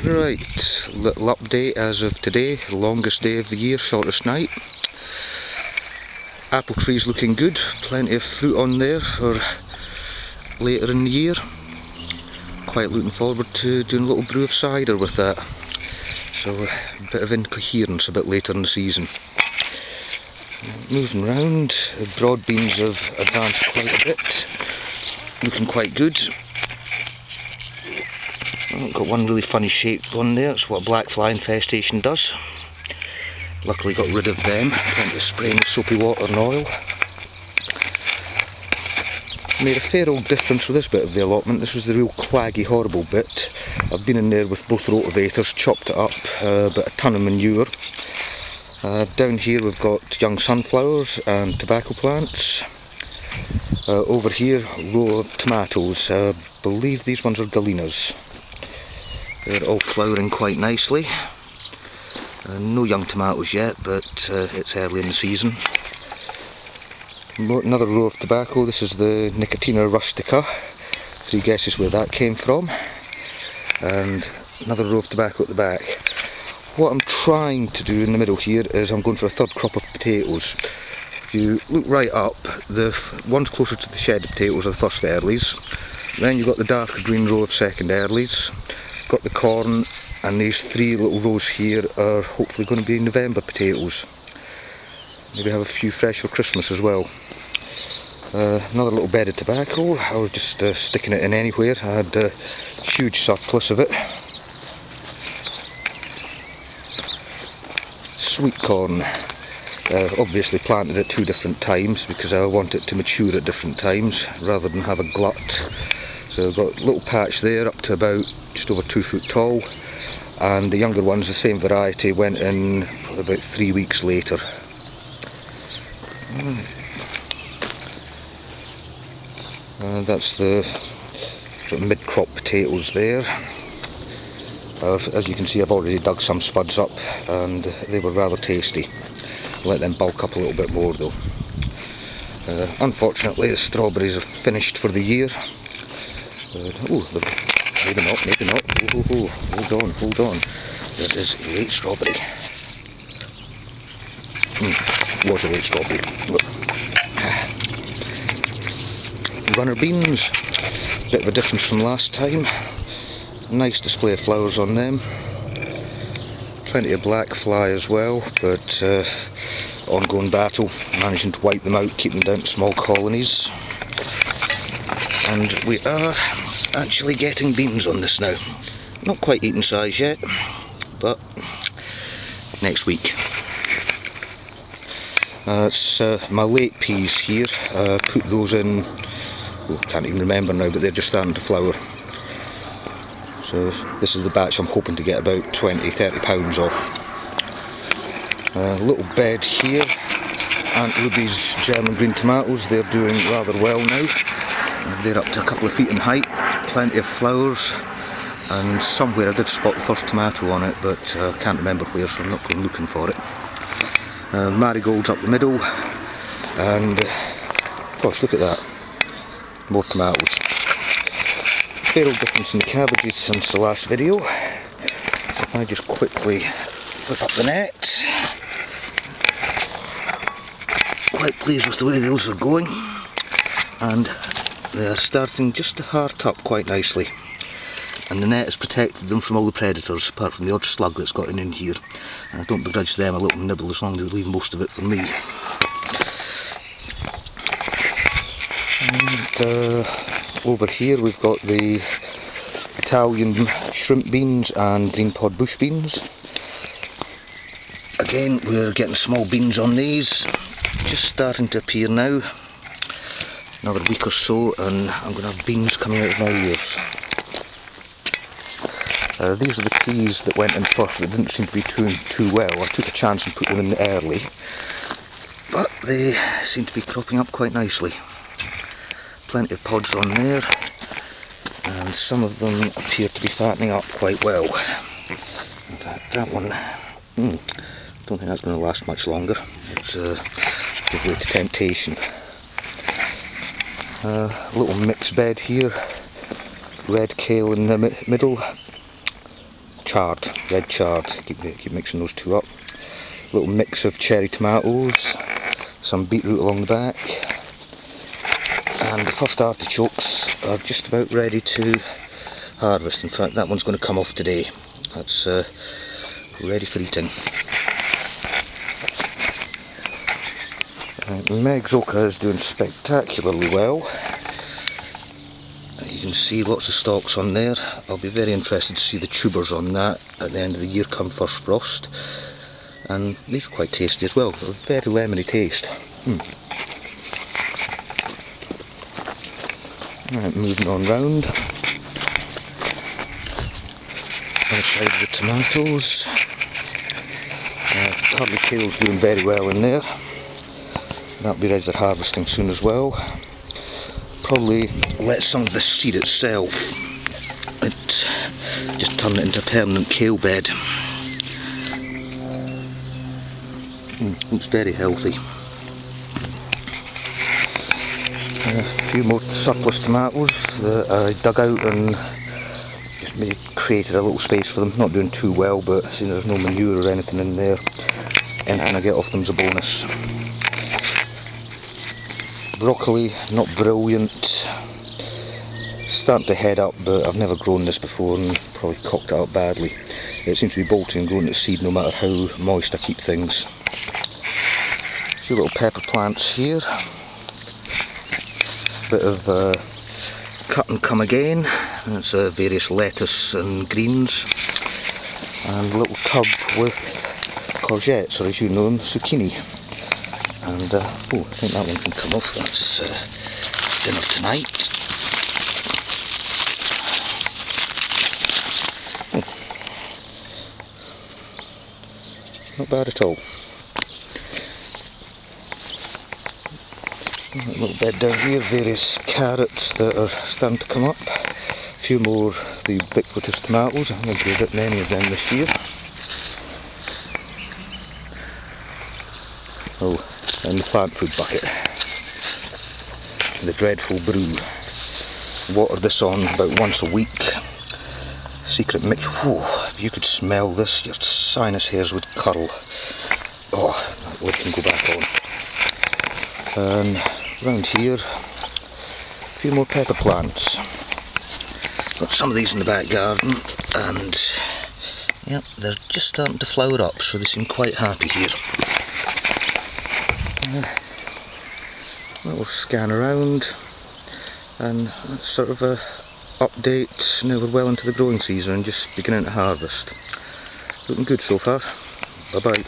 Right, little update as of today, longest day of the year, shortest night. Apple tree's looking good, plenty of fruit on there for later in the year. Quite looking forward to doing a little brew of cider with that. So a bit of incoherence a bit later in the season. Moving round, the broad beans have advanced quite a bit, looking quite good. Got one really funny shaped one there, it's what a black fly infestation does. Luckily got rid of them, plenty of spraying with soapy water and oil. Made a fair old difference with this bit of the allotment. This was the real claggy, horrible bit. I've been in there with both rotivators, chopped it up, but a ton of manure. Down here we've got young sunflowers and tobacco plants. Over here, a row of tomatoes. I believe these ones are Galenas. They're all flowering quite nicely. No young tomatoes yet, but it's early in the season. Another row of tobacco. This is the Nicotina rustica. 3 guesses where that came from. And another row of tobacco at the back. What I'm trying to do in the middle here is I'm going for a third crop of potatoes. If you look right up, the ones closer to the shed potatoes are the first earlies. Then you've got the darker green row of second earlies. Got the corn, and these 3 little rows here are hopefully going to be November potatoes. Maybe have a few fresh for Christmas as well. Another little bed of tobacco. I was just sticking it in anywhere. I had a huge surplus of it. Sweet corn. Obviously planted at 2 different times because I want it to mature at different times rather than have a glut. So I've got a little patch there up to about just over 2 foot tall, and the younger ones, the same variety, went in probably about 3 weeks later. That's the sort of mid-crop potatoes there. As you can see, I've already dug some spuds up and they were rather tasty. Let them bulk up a little bit more though. Unfortunately the strawberries are finished for the year. Oh, maybe not, maybe not. Oh, hold on. There is a late strawberry. Was a late strawberry. Runner beans, bit of a difference from last time. Nice display of flowers on them. Plenty of black fly as well, but ongoing battle, managing to wipe them out, keep them down to small colonies. And we are actually getting beans on this now. Not quite eating size yet, but next week. It's my late peas here. Put those in, can't even remember now, but they're just starting to flower. So this is the batch I'm hoping to get about 20-30 pounds off. A little bed here. Aunt Ruby's German green tomatoes, they're doing rather well now. They're up to a couple of feet in height, plenty of flowers, and somewhere I did spot the first tomato on it, but I can't remember where, so I'm not going looking for it. Marigolds up the middle, and gosh, look at that, more tomatoes. Fair old difference in the cabbages since the last video. If I just quickly flip up the net. Quite pleased with the way those are going, and they're starting just to heart up quite nicely. And the net has protected them from all the predators, apart from the odd slug that's gotten in here. I don't begrudge them a little nibble as long as they leave most of it for me. And over here we've got the Italian shrimp beans and green pod bush beans. Again, we're getting small beans on these, just starting to appear now. Another week or so and I'm going to have beans coming out of my ears. These are the peas that went in first that didn't seem to be doing too well. I took a chance and put them in early, but they seem to be cropping up quite nicely. Plenty of pods on there, and some of them appear to be fattening up quite well. In fact, that one, don't think that's going to last much longer. It's give way to temptation. A little mixed bed here, red kale in the middle, chard, red chard. Keep mixing those two up. Little mix of cherry tomatoes, some beetroot along the back, and the first artichokes are just about ready to harvest. In fact, that one's going to come off today. That's ready for eating. Meg's Oca is doing spectacularly well. You can see lots of stalks on there. I'll be very interested to see the tubers on that at the end of the year come first frost. And these are quite tasty as well. A very lemony taste. Right, moving on round. Other side of the tomatoes. Curly kale's doing very well in there. That'll be ready for harvesting soon as well. Probably let some of the seed itself, just turn it into a permanent kale bed. Looks very healthy. A few more surplus tomatoes that I dug out and just created a little space for them. Not doing too well, but seeing there's no manure or anything in there, anything I get off them's a bonus. Broccoli, not brilliant. Starting to head up, but I've never grown this before and probably cocked it up badly. It seems to be bolting and growing to seed no matter how moist I keep things. A few little pepper plants here. Bit of cut and come again. That's various lettuce and greens. And a little tub with courgettes, or as you know them, zucchini. And oh, I think that one can come off. That's dinner tonight. Not bad at all. A little bed down here, various carrots that are starting to come up. A few more the ubiquitous tomatoes. I think I'll do a bit many of them this year. Oh, and the plant food bucket. The dreadful brew. Water this on about once a week. Secret mix. Whew, if you could smell this, your sinus hairs would curl. Oh, that lid can go back on. And round here, a few more pepper plants. Got some of these in the back garden, and yep, they're just starting to flower up, so they seem quite happy here. Little scan around, and that's sort of a update. Now we're well into the growing season and just beginning to harvest. Looking good so far. Bye bye.